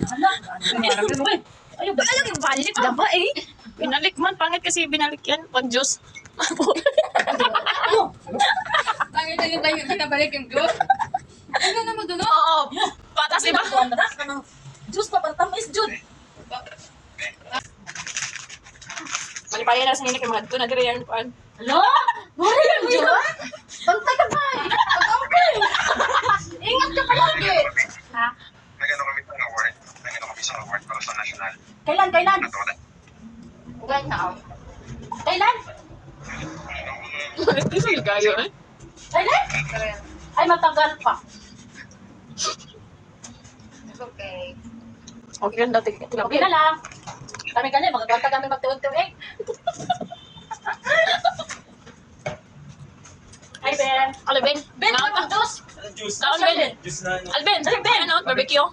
Hala, marami mo eh. Ayaw, ba lang yung balik? Daba eh. Binalik man, pangit kasi binalik yan pag juice. Bakit tayo tayo nakabalik yung juice? Ano na mo doon? Oo. Patas diba? Tuwan na. Diyos pa, pagtamis, Jud. Malipaya na sa hindi kay mga doon na dire yan pan. Hala? Wala yung Jud? Pantay ka ba? Pag-okay. Ingat ka palagi. Ha? Nagano kami ng award. Nagano kami sa award para sa national. Kailan? Natoda. Kailan? Ito sa gayo eh. Kailan? Ay, matagal pa. Okay. Okay lang dati. Okay na lang. Kami magagawanta kami magtuwag-tuwag. Ay, Ben. Alvin. Ben, Mount. ano, Diyos? Juice. Taon Ben. Juice na ano. Alvin. Ben. Ano? Barbecue.